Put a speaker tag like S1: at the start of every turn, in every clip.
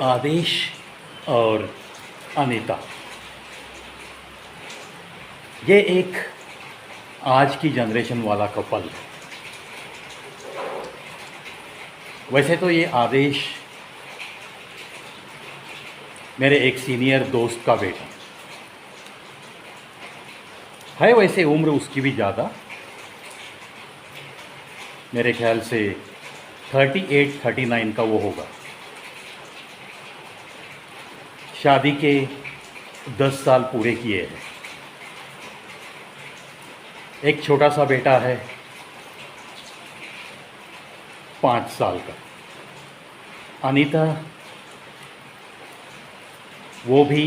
S1: आदेश और अनीता, ये एक आज की जनरेशन वाला कपल है। वैसे तो ये आदेश मेरे एक सीनियर दोस्त का बेटा है। वैसे उम्र उसकी भी ज़्यादा, मेरे ख्याल से 38-39 का वो होगा। शादी के 10 साल पूरे किए हैं। एक छोटा सा बेटा है 5 साल का। अनीता वो भी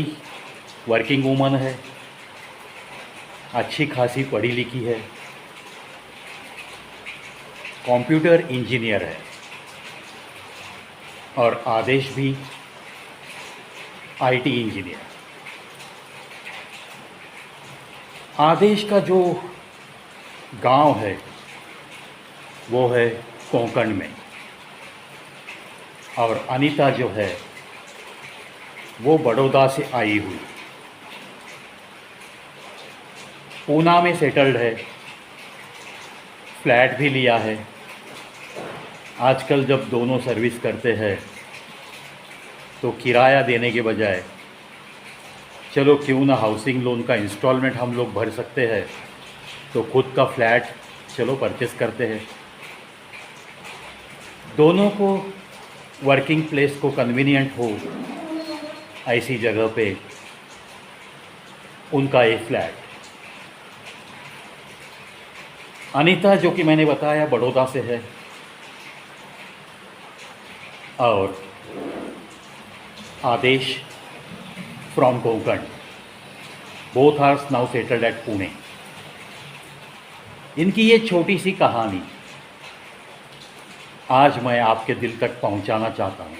S1: वर्किंग वूमन है, अच्छी खासी पढ़ी लिखी है, कंप्यूटर इंजीनियर है। और आदेश भी आईटी इंजीनियर। आदेश का जो गांव है वो है कोंकण में, और अनीता जो है वो बड़ौदा से आई हुई, पूना में सेटल्ड है, फ्लैट भी लिया है। आजकल जब दोनों सर्विस करते हैं तो किराया देने के बजाय चलो क्यों ना हाउसिंग लोन का इंस्टॉलमेंट हम लोग भर सकते हैं, तो खुद का फ्लैट चलो परचेस करते हैं। दोनों को वर्किंग प्लेस को कन्वीनियंट हो ऐसी जगह पे उनका एक फ्लैट। अनीता जो कि मैंने बताया बड़ौदा से है, और Adesh from Konkan. Both are now settled at Pune. इनकी ये छोटी सी कहानी आज मैं आपके दिल तक पहुंचाना चाहता हूं,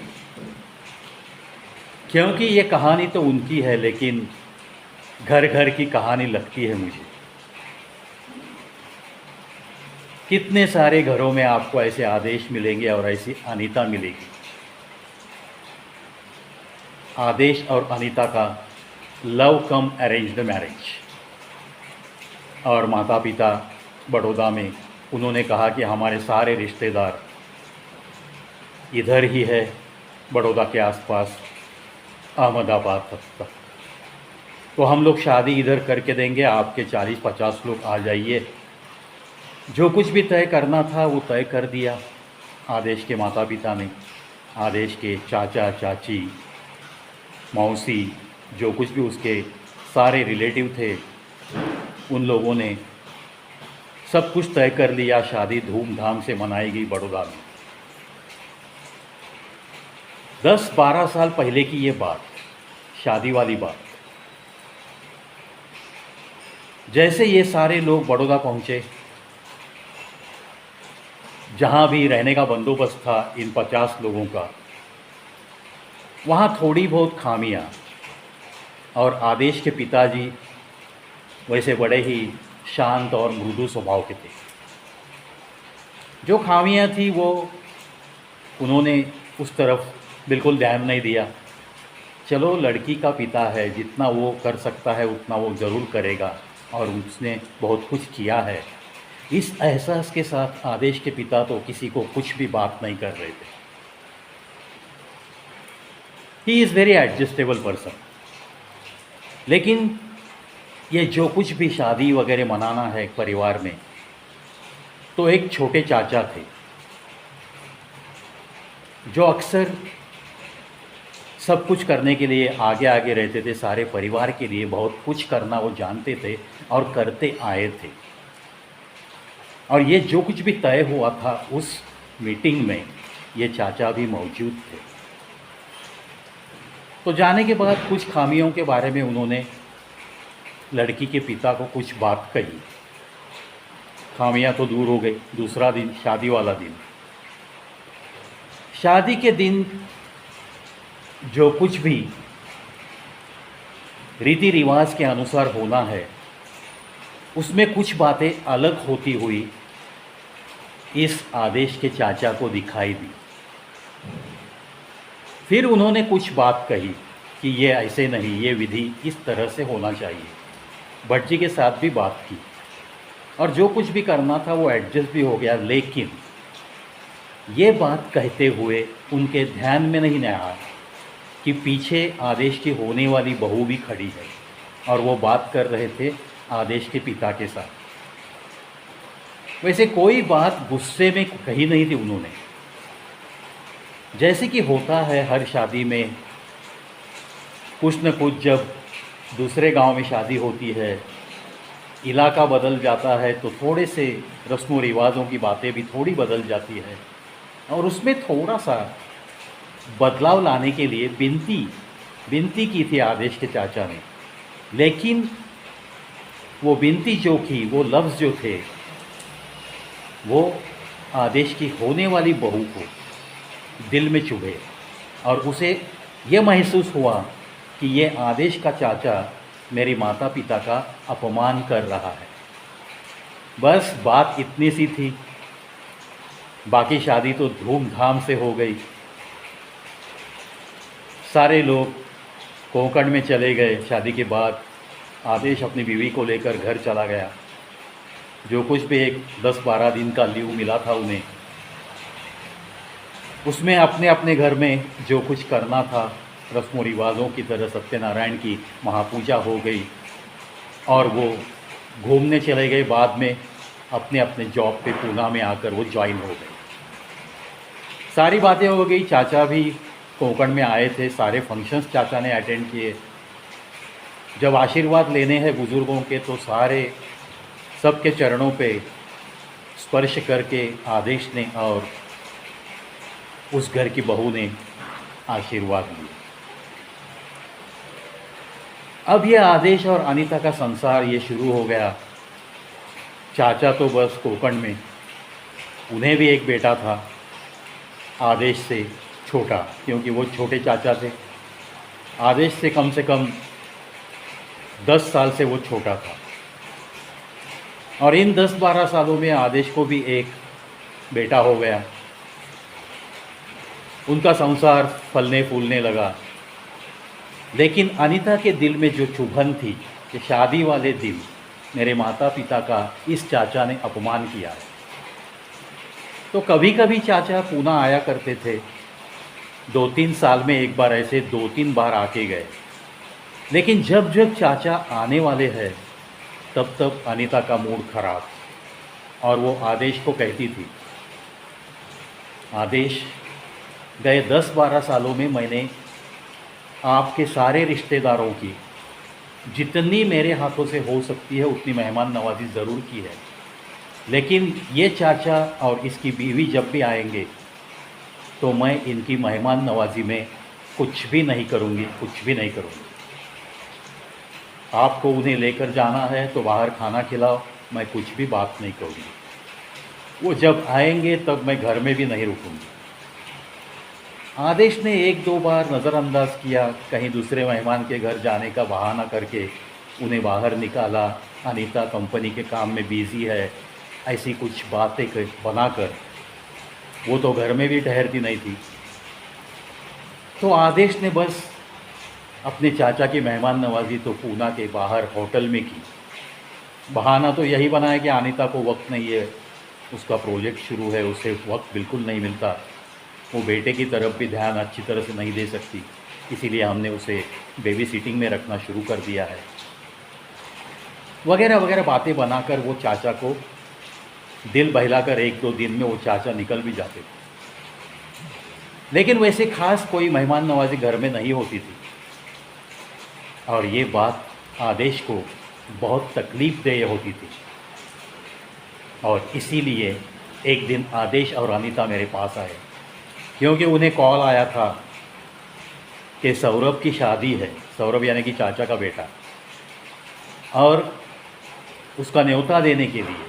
S1: क्योंकि ये कहानी तो उनकी है, लेकिन घर घर की कहानी लगती है मुझे। कितने सारे घरों में आपको ऐसे आदेश मिलेंगे और ऐसी अनीता मिलेगी। आदेश और अनीता का लव कम अरेंज्ड मैरिज, और माता पिता बड़ौदा में, उन्होंने कहा कि हमारे सारे रिश्तेदार इधर ही है, बड़ौदा के आसपास, अहमदाबाद तक। तो हम लोग शादी इधर करके देंगे, आपके 40-50 लोग आ जाइए। जो कुछ भी तय करना था वो तय कर दिया आदेश के माता पिता ने। आदेश के चाचा चाची, मौसी, जो कुछ भी उसके सारे रिलेटिव थे, उन लोगों ने सब कुछ तय कर लिया। शादी धूमधाम से मनाई गई बड़ौदा में। 10-12 साल पहले की ये बात, शादी वाली बात। जैसे ये सारे लोग बड़ौदा पहुँचे, जहाँ भी रहने का बंदोबस्त था इन 50 लोगों का, वहाँ थोड़ी बहुत खामियाँ। और आदेश के पिताजी वैसे बड़े ही शांत और मृदु स्वभाव के थे। जो खामियाँ थी वो उन्होंने उस तरफ बिल्कुल ध्यान नहीं दिया। चलो लड़की का पिता है, जितना वो कर सकता है उतना वो ज़रूर करेगा, और उसने बहुत कुछ किया है। इस एहसास के साथ आदेश के पिता तो किसी को कुछ भी बात नहीं कर रहे थे। He is very adjustable person. लेकिन ये जो कुछ भी शादी वगैरह मनाना है एक परिवार में, तो एक छोटे चाचा थे जो अक्सर सब कुछ करने के लिए आगे आगे रहते थे। सारे परिवार के लिए बहुत कुछ करना वो जानते थे और करते आए थे। और ये जो कुछ भी तय हुआ था उस मीटिंग में ये चाचा भी मौजूद थे। तो जाने के बाद कुछ खामियों के बारे में उन्होंने लड़की के पिता को कुछ बात कही। खामियां तो दूर हो गई। दूसरा दिन, शादी वाला दिन। शादी के दिन जो कुछ भी रीति रिवाज के अनुसार होना है, उसमें कुछ बातें अलग होती हुई इस आदेश के चाचा को दिखाई दी। फिर उन्होंने कुछ बात कही कि ये ऐसे नहीं, ये विधि इस तरह से होना चाहिए। भट्ट जी के साथ भी बात की और जो कुछ भी करना था वो एडजस्ट भी हो गया। लेकिन ये बात कहते हुए उनके ध्यान में नहीं आया कि पीछे आदेश की होने वाली बहू भी खड़ी है और वो बात कर रहे थे आदेश के पिता के साथ। वैसे कोई बात गुस्से में कही नहीं थी उन्होंने। जैसे कि होता है हर शादी में, कुछ न कुछ जब दूसरे गांव में शादी होती है, इलाका बदल जाता है तो थोड़े से रस्म व रिवाज़ों की बातें भी थोड़ी बदल जाती है और उसमें थोड़ा सा बदलाव लाने के लिए विनती की थी आदेश के चाचा ने। लेकिन वो विनती जो की, वो लफ्ज़ जो थे, वो आदेश की होने वाली बहू को दिल में चुभे और उसे ये महसूस हुआ कि ये आदेश का चाचा मेरी माता पिता का अपमान कर रहा है। बस बात इतनी सी थी, बाकी शादी तो धूमधाम से हो गई। सारे लोग कोंकण में चले गए। शादी के बाद आदेश अपनी बीवी को लेकर घर चला गया। जो कुछ भी एक 10-12 दिन का लीव मिला था उन्हें, उसमें अपने अपने घर में जो कुछ करना था, रस्म रिवाज़ों की तरह सत्यनारायण की महापूजा हो गई और वो घूमने चले गए। बाद में अपने अपने जॉब पे पूना में आकर वो ज्वाइन हो गए। सारी बातें हो गई। चाचा भी कोंकण में आए थे, सारे फंक्शंस चाचा ने अटेंड किए। जब आशीर्वाद लेने हैं बुज़ुर्गों के तो सारे सबके चरणों पे स्पर्श करके आदेश ने और उस घर की बहू ने आशीर्वाद लिया। अब ये आदेश और अनीता का संसार ये शुरू हो गया। चाचा तो बस कोंकण में, उन्हें भी एक बेटा था आदेश से छोटा, क्योंकि वो छोटे चाचा थे। आदेश से कम 10 साल से वो छोटा था और इन 10-12 सालों में आदेश को भी एक बेटा हो गया। उनका संसार फलने फूलने लगा। लेकिन अनीता के दिल में जो चुभन थी कि शादी वाले दिन मेरे माता पिता का इस चाचा ने अपमान किया है। तो कभी कभी चाचा पूना आया करते थे, 2-3 साल में एक बार ऐसे 2-3 बार आके गए। लेकिन जब जब चाचा आने वाले हैं तब तब अनीता का मूड खराब और वो आदेश को कहती थी, आदेश, गए 10-12 सालों में मैंने आपके सारे रिश्तेदारों की जितनी मेरे हाथों से हो सकती है उतनी मेहमान नवाजी ज़रूर की है। लेकिन ये चाचा और इसकी बीवी जब भी आएंगे तो मैं इनकी मेहमान नवाजी में कुछ भी नहीं करूँगी, कुछ भी नहीं करूँगी। आपको उन्हें लेकर जाना है तो बाहर खाना खिलाओ, मैं कुछ भी बात नहीं करूँगी। वो जब आएंगे तब मैं घर में भी नहीं रुकूँगी। आदेश ने 1-2 बार नज़रअंदाज किया, कहीं दूसरे मेहमान के घर जाने का बहाना करके उन्हें बाहर निकाला। अनीता कंपनी के काम में बिज़ी है, ऐसी कुछ बातें बनाकर वो तो घर में भी ठहरती नहीं थी। तो आदेश ने बस अपने चाचा की मेहमान नवाजी तो पूना के बाहर होटल में की। बहाना तो यही बनाया कि अनीता को वक्त नहीं है, उसका प्रोजेक्ट शुरू है, उसे वक्त बिल्कुल नहीं मिलता, वो बेटे की तरफ भी ध्यान अच्छी तरह से नहीं दे सकती, इसीलिए हमने उसे बेबी सिटिंग में रखना शुरू कर दिया है, वगैरह वगैरह बातें बनाकर वो चाचा को दिल बहलाकर 1-2 दिन में वो चाचा निकल भी जाते थे। लेकिन वैसे खास कोई मेहमान नवाजी घर में नहीं होती थी और ये बात आदेश को बहुत तकलीफ़ देय होती थी। और इसीलिए एक दिन आदेश और अनीता मेरे पास आए, क्योंकि उन्हें कॉल आया था कि सौरभ की शादी है, सौरभ यानी कि चाचा का बेटा, और उसका न्योता देने के लिए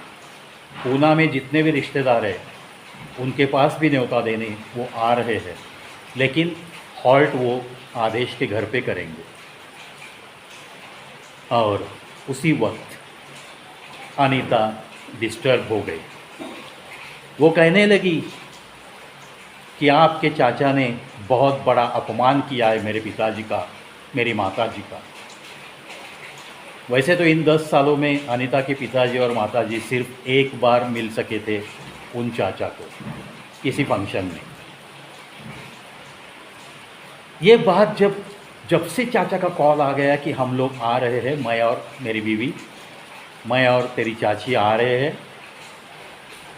S1: पूना में जितने भी रिश्तेदार हैं उनके पास भी न्योता देने वो आ रहे हैं, लेकिन हॉल्ट वो आदेश के घर पे करेंगे। और उसी वक्त अनीता डिस्टर्ब हो गई। वो कहने लगी कि आपके चाचा ने बहुत बड़ा अपमान किया है मेरे पिताजी का, मेरी माताजी का। वैसे तो इन 10 सालों में अनीता के पिताजी और माताजी सिर्फ एक बार मिल सके थे उन चाचा को, किसी फंक्शन में। ये बात जब से चाचा का कॉल आ गया कि हम लोग आ रहे हैं, मैं और मेरी बीवी, मैं और तेरी चाची आ रहे हैं,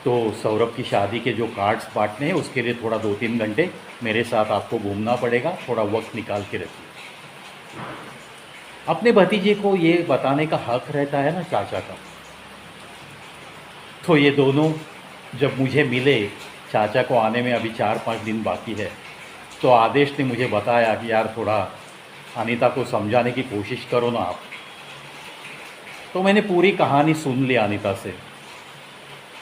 S1: तो सौरभ की शादी के जो कार्ड्स बांटने हैं उसके लिए थोड़ा 2-3 घंटे मेरे साथ आपको घूमना पड़ेगा, थोड़ा वक्त निकाल के रखिए। अपने भतीजे को ये बताने का हक रहता है ना चाचा का। तो ये दोनों जब मुझे मिले, चाचा को आने में अभी 4-5 दिन बाकी है, तो आदेश ने मुझे बताया कि यार थोड़ा अनीता को समझाने की कोशिश करो ना आप। तो मैंने पूरी कहानी सुन ली अनीता से,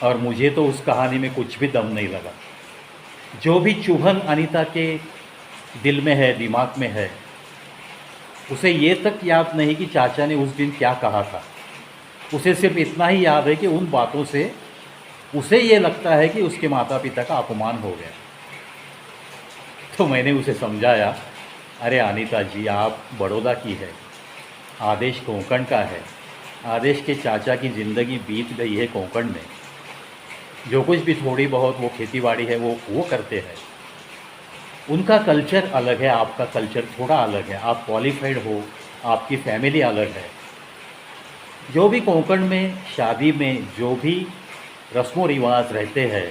S1: और मुझे तो उस कहानी में कुछ भी दम नहीं लगा। जो भी चुभन अनीता के दिल में है, दिमाग में है, उसे ये तक याद नहीं कि चाचा ने उस दिन क्या कहा था। उसे सिर्फ इतना ही याद है कि उन बातों से उसे ये लगता है कि उसके माता पिता का अपमान हो गया। तो मैंने उसे समझाया, अरे अनीता जी, आप बड़ौदा की है, आदेश कोंकण का है, आदेश के चाचा की ज़िंदगी बीत गई है कोंकण में। जो कुछ भी थोड़ी बहुत वो खेतीबाड़ी है वो करते हैं। उनका कल्चर अलग है, आपका कल्चर थोड़ा अलग है। आप क्वालिफाइड हो, आपकी फैमिली अलग है। जो भी कोंकण में शादी में जो भी रस्मों रिवाज रहते हैं,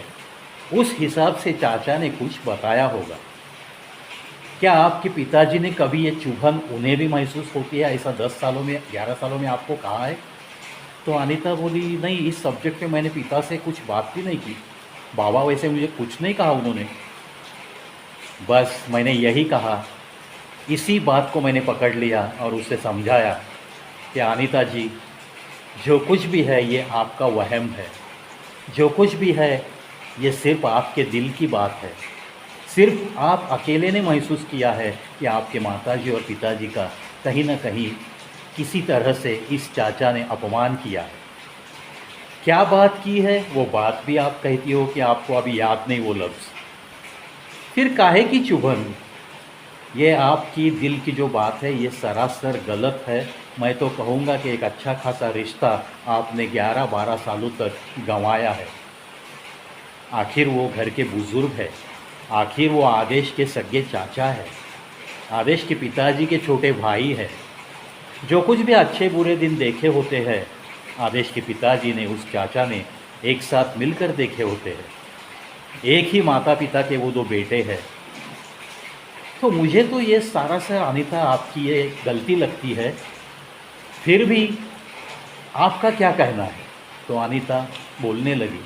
S1: उस हिसाब से चाचा ने कुछ बताया होगा। क्या आपके पिताजी ने कभी ये चुभन उन्हें भी महसूस होती है? ऐसा 10 सालों में, 11 सालों में आपको कहा है? तो अनीता बोली, नहीं, इस सब्जेक्ट पे मैंने पिता से कुछ बात भी नहीं की। बाबा वैसे मुझे कुछ नहीं कहा उन्होंने। बस मैंने यही कहा, इसी बात को मैंने पकड़ लिया और उसे समझाया कि अनीता जी, जो कुछ भी है ये आपका वहम है। जो कुछ भी है ये सिर्फ आपके दिल की बात है। सिर्फ आप अकेले ने महसूस किया है कि आपके माताजी और पिताजी का कहीं ना कहीं किसी तरह से इस चाचा ने अपमान किया है। क्या बात की है वो बात भी आप कहती हो कि आपको अभी याद नहीं वो लफ्ज़। फिर काहे की चुभन? ये आपकी दिल की जो बात है ये सरासर गलत है। मैं तो कहूँगा कि एक अच्छा खासा रिश्ता आपने 11-12 सालों तक गंवाया है। आखिर वो घर के बुज़ुर्ग है, आखिर वो आदेश के सगे चाचा है, आदेश के पिताजी के छोटे भाई है। जो कुछ भी अच्छे बुरे दिन देखे होते हैं, आदेश के पिताजी ने, उस चाचा ने एक साथ मिलकर देखे होते हैं। एक ही माता पिता के वो दो बेटे हैं। तो मुझे तो ये सारा सा अनीता आपकी ये गलती लगती है। फिर भी आपका क्या कहना है? तो अनीता बोलने लगी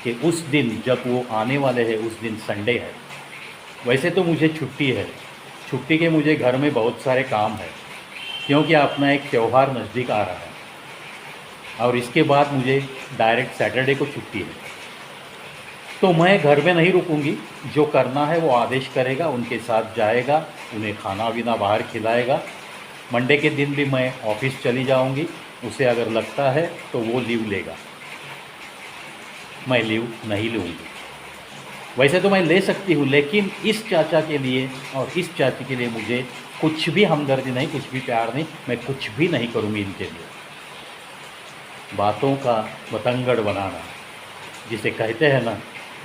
S1: कि उस दिन जब वो आने वाले हैं, उस दिन संडे है। वैसे तो मुझे छुट्टी है, छुट्टी के मुझे घर में बहुत सारे काम है, क्योंकि अपना एक त्यौहार नज़दीक आ रहा है, और इसके बाद मुझे डायरेक्ट सैटरडे को छुट्टी है। तो मैं घर में नहीं रुकूंगी, जो करना है वो आदेश करेगा, उनके साथ जाएगा, उन्हें खाना पीना बाहर खिलाएगा। मंडे के दिन भी मैं ऑफिस चली जाऊंगी, उसे अगर लगता है तो वो लीव लेगा, मैं लीव नहीं लूँगी। वैसे तो मैं ले सकती हूँ, लेकिन इस चाचा के लिए और इस चाची के लिए मुझे कुछ भी हमदर्दी नहीं, कुछ भी प्यार नहीं, मैं कुछ भी नहीं करूँगी इनके लिए। बातों का बतंगड़ बनाना जिसे कहते हैं ना,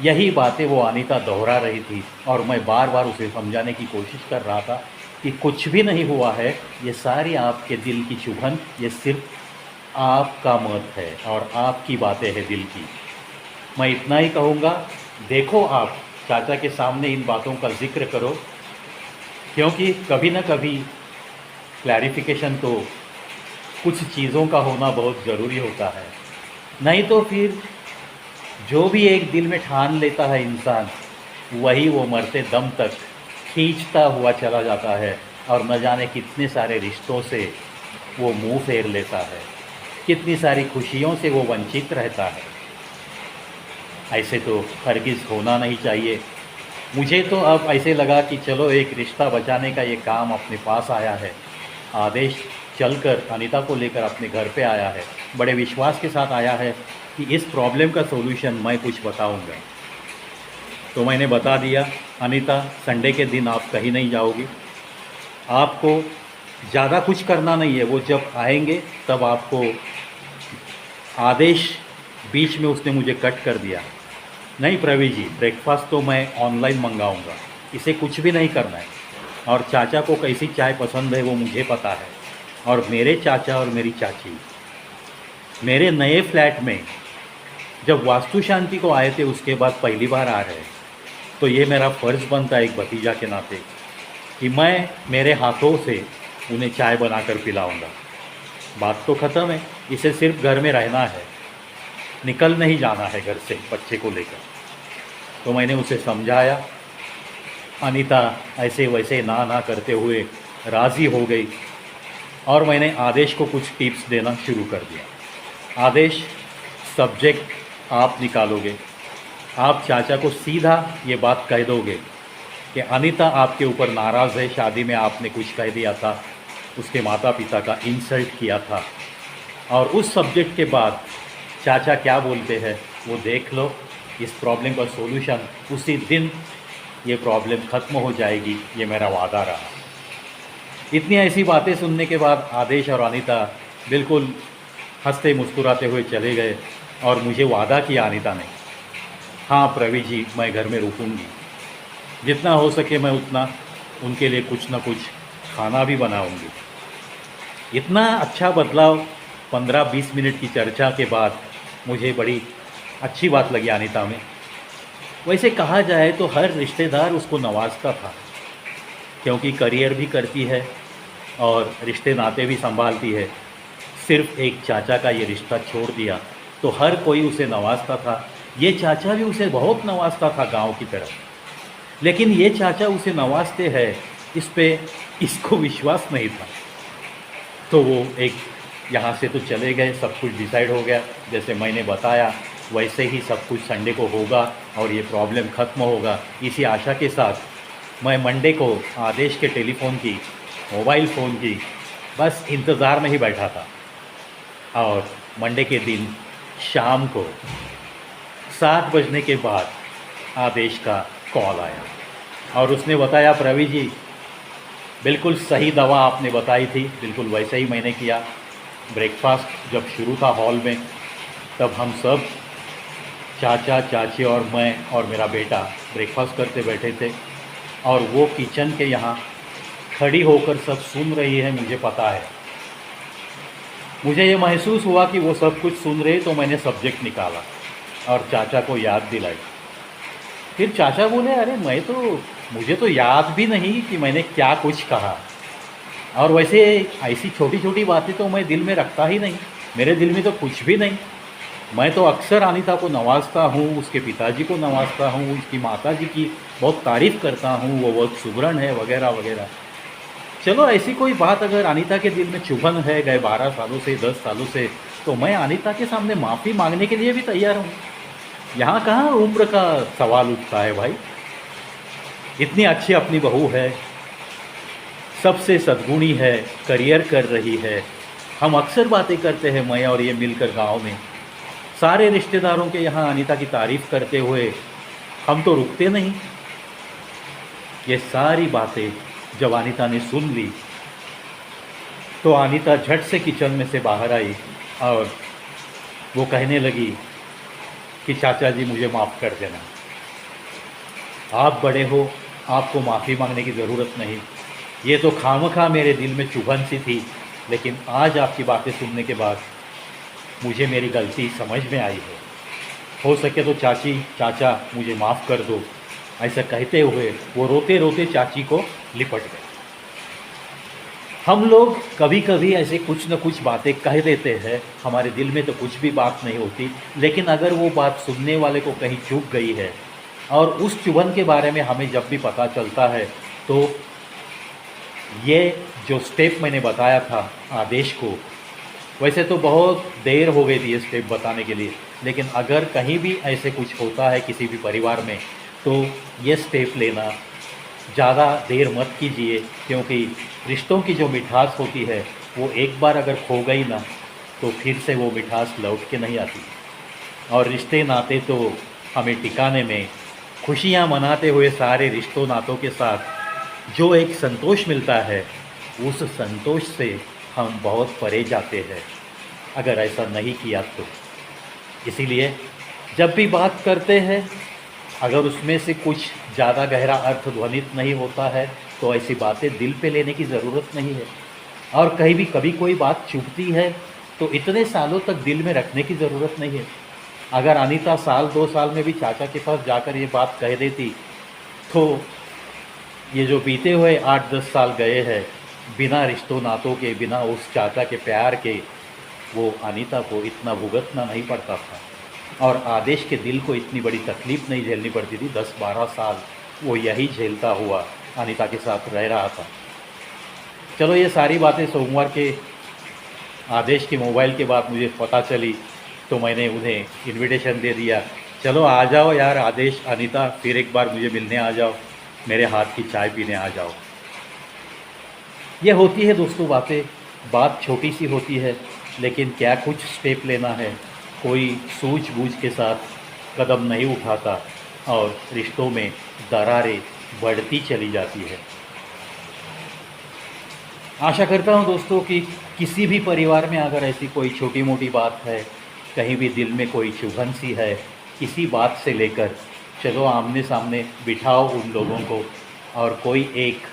S1: यही बातें वो अनीता दोहरा रही थी, और मैं बार बार उसे समझाने की कोशिश कर रहा था कि कुछ भी नहीं हुआ है, ये सारी आपके दिल की चुभन, ये सिर्फ आपका मत है और आपकी बातें हैं दिल की। मैं इतना ही कहूँगा, देखो आप चाचा के सामने इन बातों का जिक्र करो, क्योंकि कभी ना कभी क्लैरिफिकेशन तो कुछ चीज़ों का होना बहुत ज़रूरी होता है। नहीं तो फिर जो भी एक दिल में ठान लेता है इंसान, वही वो मरते दम तक खींचता हुआ चला जाता है, और न जाने कितने सारे रिश्तों से वो मुंह फेर लेता है, कितनी सारी खुशियों से वो वंचित रहता है। ऐसे तो हरगिज़ होना नहीं चाहिए। मुझे तो अब ऐसे लगा कि चलो एक रिश्ता बचाने का ये काम अपने पास आया है। आदेश चलकर अनीता को लेकर अपने घर पे आया है, बड़े विश्वास के साथ आया है कि इस प्रॉब्लम का सॉल्यूशन मैं कुछ बताऊंगा। तो मैंने बता दिया, अनीता संडे के दिन आप कहीं नहीं जाओगी, आपको ज़्यादा कुछ करना नहीं है, वो जब आएंगे तब आपको आदेश बीच में उसने मुझे कट कर दिया, नहीं प्रवीण जी ब्रेकफास्ट तो मैं ऑनलाइन मंगाऊंगा, इसे कुछ भी नहीं करना है, और चाचा को कैसी चाय पसंद है वो मुझे पता है, और मेरे चाचा और मेरी चाची मेरे नए फ्लैट में जब वास्तु शांति को आए थे उसके बाद पहली बार आ रहे हैं, तो ये मेरा फ़र्ज़ बनता है एक भतीजा के नाते कि मैं मेरे हाथों से उन्हें चाय बनाकर पिलाऊंगा। बात तो ख़त्म है, इसे सिर्फ घर में रहना है, निकल नहीं जाना है घर से बच्चे को लेकर। तो मैंने उसे समझाया, अनीता ऐसे वैसे ना ना करते हुए राज़ी हो गई, और मैंने आदेश को कुछ टिप्स देना शुरू कर दिया। आदेश, सब्जेक्ट आप निकालोगे, आप चाचा को सीधा ये बात कह दोगे कि अनीता आपके ऊपर नाराज़ है, शादी में आपने कुछ कह दिया था, उसके माता पिता का इंसल्ट किया था, और उस सब्जेक्ट के बाद चाचा क्या बोलते हैं वो देख लो। इस प्रॉब्लम का सॉल्यूशन उसी दिन ये प्रॉब्लम ख़त्म हो जाएगी, ये मेरा वादा रहा। इतनी ऐसी बातें सुनने के बाद आदेश और अनीता बिल्कुल हंसते मुस्कुराते हुए चले गए, और मुझे वादा किया अनीता ने, हाँ प्रवीण जी मैं घर में रुकूंगी, जितना हो सके मैं उतना उनके लिए कुछ ना कुछ खाना भी बनाऊंगी। इतना अच्छा बदलाव 15-20 मिनट की चर्चा के बाद मुझे बड़ी अच्छी बात लगी अनीता में। वैसे कहा जाए तो हर रिश्तेदार उसको नवाजता था, क्योंकि करियर भी करती है और रिश्ते नाते भी संभालती है। सिर्फ एक चाचा का ये रिश्ता छोड़ दिया तो हर कोई उसे नवाजता था। ये चाचा भी उसे बहुत नवाजता था गांव की तरह, लेकिन ये चाचा उसे नवाजते हैं इस पे इसको विश्वास नहीं था। तो वो एक यहाँ से तो चले गए, सब कुछ डिसाइड हो गया, जैसे मैंने बताया वैसे ही सब कुछ संडे को होगा और ये प्रॉब्लम ख़त्म होगा। इसी आशा के साथ मैं मंडे को आदेश के टेलीफोन की, मोबाइल फ़ोन की बस इंतज़ार में ही बैठा था, और मंडे के दिन शाम को 7 बजने के बाद आदेश का कॉल आया और उसने बताया, प्रवीण जी बिल्कुल सही दवा आपने बताई थी, बिल्कुल वैसे ही मैंने किया। ब्रेकफास्ट जब शुरू था हॉल में, तब हम सब चाचा चाची और मैं और मेरा बेटा ब्रेकफास्ट करते बैठे थे, और वो किचन के यहाँ खड़ी होकर सब सुन रही है। मुझे पता है, मुझे ये महसूस हुआ कि वो सब कुछ सुन रहे, तो मैंने सब्जेक्ट निकाला और चाचा को याद दिलाई। फिर चाचा बोले, अरे मुझे तो याद भी नहीं कि मैंने क्या कुछ कहा, और वैसे ऐसी छोटी छोटी बातें तो मैं दिल में रखता ही नहीं, मेरे दिल में तो कुछ भी नहीं। मैं तो अक्सर अनीता को नवाजता हूँ, उसके पिताजी को नवाजता हूँ, उसकी माताजी की बहुत तारीफ़ करता हूँ, वो बहुत सुगरण है वगैरह वगैरह। चलो ऐसी कोई बात अगर अनीता के दिल में चुभन है गए 12 सालों से 10 सालों से, तो मैं अनीता के सामने माफ़ी मांगने के लिए भी तैयार हूँ। यहाँ कहाँ उम्र का सवाल उठता है भाई। इतनी अच्छी अपनी बहू है, सबसे सद्गुणी है, करियर कर रही है। हम अक्सर बातें करते हैं मैं और ये मिलकर गांव में, सारे रिश्तेदारों के यहाँ अनीता की तारीफ़ करते हुए हम तो रुकते नहीं। ये सारी बातें जब अनीता ने सुन ली तो अनीता झट से किचन में से बाहर आई और वो कहने लगी कि चाचा जी मुझे माफ़ कर देना, आप बड़े हो, आपको माफ़ी मांगने की ज़रूरत नहीं। ये तो खामखा मेरे दिल में चुभन सी थी, लेकिन आज आपकी बातें सुनने के बाद मुझे मेरी गलती समझ में आई है। हो सके तो चाची चाचा मुझे माफ़ कर दो। ऐसा कहते हुए वो रोते रोते चाची को लिपट गए। हम लोग कभी कभी ऐसे कुछ न कुछ बातें कह देते हैं, हमारे दिल में तो कुछ भी बात नहीं होती, लेकिन अगर वो बात सुनने वाले को कहीं चुभ गई है और उस चुभन के बारे में हमें जब भी पता चलता है, तो ये जो स्टेप मैंने बताया था आदेश को, वैसे तो बहुत देर हो गई थी ये स्टेप बताने के लिए, लेकिन अगर कहीं भी ऐसे कुछ होता है किसी भी परिवार में, तो ये स्टेप लेना ज़्यादा देर मत कीजिए, क्योंकि रिश्तों की जो मिठास होती है वो एक बार अगर खो गई ना, तो फिर से वो मिठास लौट के नहीं आती। और रिश्ते नाते तो हमें टिकाने में खुशियाँ मनाते हुए सारे रिश्तों नातों के साथ जो एक संतोष मिलता है, उस संतोष से हम बहुत परे जाते हैं अगर ऐसा नहीं किया तो। इसीलिए जब भी बात करते हैं, अगर उसमें से कुछ ज़्यादा गहरा अर्थ ध्वनित नहीं होता है तो ऐसी बातें दिल पे लेने की ज़रूरत नहीं है। और कहीं भी कभी कोई बात चुभती है तो इतने सालों तक दिल में रखने की ज़रूरत नहीं है। अगर अनीता साल 2 साल में भी चाचा के पास जाकर ये बात कह देती तो ये जो बीते हुए 8-10 साल गए हैं बिना रिश्तों नातों के, बिना उस चाचा के प्यार के, वो अनीता को इतना भुगतना नहीं पड़ता था और आदेश के दिल को इतनी बड़ी तकलीफ़ नहीं झेलनी पड़ती थी। 10-12 साल वो यही झेलता हुआ अनीता के साथ रह रहा था। चलो, ये सारी बातें सोमवार के आदेश के मोबाइल के बाद मुझे पता चली तो मैंने उन्हें इनविटेशन दे दिया, चलो आ जाओ यार आदेश, अनीता, फिर एक बार मुझे मिलने आ जाओ, मेरे हाथ की चाय पीने आ जाओ। ये होती है दोस्तों बातें, बात छोटी सी होती है लेकिन क्या कुछ स्टेप लेना है, कोई सूझबूझ के साथ कदम नहीं उठाता और रिश्तों में दरारें बढ़ती चली जाती है। आशा करता हूँ दोस्तों कि किसी भी परिवार में अगर ऐसी कोई छोटी मोटी बात है, कहीं भी दिल में कोई चुभन सी है, किसी बात से लेकर, चलो आमने सामने बिठाओ उन लोगों को और कोई एक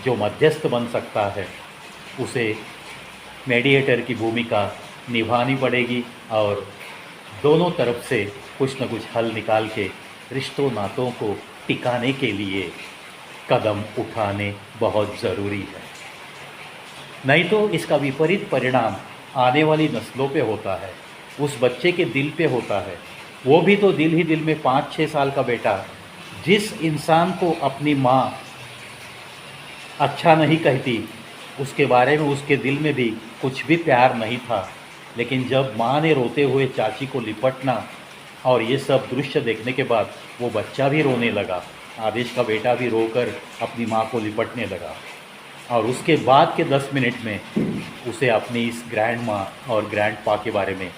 S1: जो मध्यस्थ बन सकता है उसे मीडिएटर की भूमिका निभानी पड़ेगी और दोनों तरफ से कुछ न कुछ हल निकाल के रिश्तों नातों को टिकाने के लिए कदम उठाने बहुत ज़रूरी है। नहीं तो इसका विपरीत परिणाम आने वाली नस्लों पे होता है, उस बच्चे के दिल पे होता है। वो भी तो दिल ही दिल में 5-6 साल का बेटा, जिस इंसान को अपनी माँ अच्छा नहीं कहती, उसके बारे में उसके दिल में भी कुछ भी प्यार नहीं था, लेकिन जब माँ ने रोते हुए चाची को लिपटना और ये सब दृश्य देखने के बाद वो बच्चा भी रोने लगा, आदेश का बेटा भी रोकर अपनी माँ को लिपटने लगा और उसके बाद के 10 मिनट में उसे अपनी इस ग्रैंड माँ और ग्रैंड पा के बारे में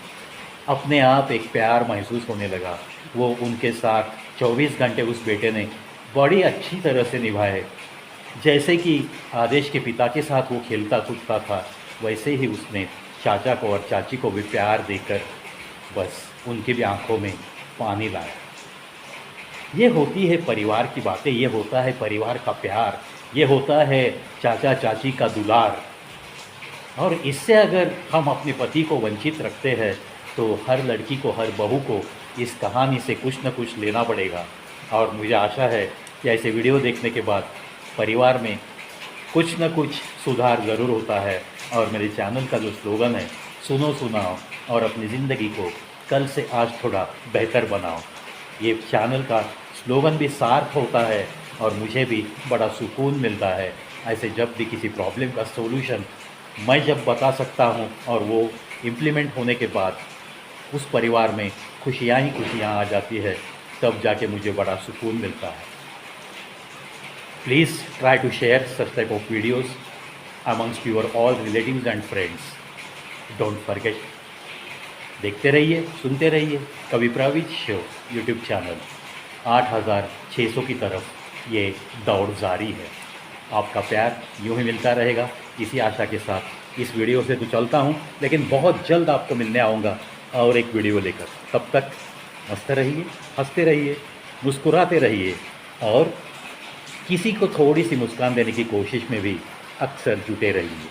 S1: अपने आप एक प्यार महसूस होने लगा। वो उनके साथ 24 घंटे उस बेटे ने बड़ी अच्छी तरह से निभाए। जैसे कि आदेश के पिता के साथ वो खेलता कूदता था, वैसे ही उसने चाचा को और चाची को भी प्यार देकर बस उनकी भी आंखों में पानी लाया। ये होती है परिवार की बातें, ये होता है परिवार का प्यार, ये होता है चाचा चाची का दुलार। और इससे अगर हम अपने पति को वंचित रखते हैं तो हर लड़की को, हर बहू को इस कहानी से कुछ न कुछ लेना पड़ेगा। और मुझे आशा है कि ऐसे वीडियो देखने के बाद परिवार में कुछ न कुछ सुधार ज़रूर होता है। और मेरे चैनल का जो स्लोगन है, सुनो सुनाओ और अपनी ज़िंदगी को कल से आज थोड़ा बेहतर बनाओ, ये चैनल का स्लोगन भी सार्थ होता है और मुझे भी बड़ा सुकून मिलता है। ऐसे जब भी किसी प्रॉब्लम का सोल्यूशन मैं जब बता सकता हूँ और वो इम्प्लीमेंट होने के बाद उस परिवार में खुशियाँ ही खुशियाँ आ जाती है, तब जाके मुझे बड़ा सुकून मिलता है। Please try to share such type of videos amongst your all relatives and friends. Don't forget, देखते रहिए, सुनते रहिए कवि प्रवीज शो यूट्यूब चैनल। 8600 की तरफ ये दौड़ जारी है। आपका प्यार यूँ ही मिलता रहेगा, इसी आशा के साथ इस वीडियो से तो चलता हूँ, लेकिन बहुत जल्द आपको मिलने आऊँगा और एक वीडियो लेकर। तब तक मस्त रहिए, हंसते रहिए, मुस्कुराते रहिए और किसी को थोड़ी सी मुस्कान देने की कोशिश में भी अक्सर जुटे रहिए।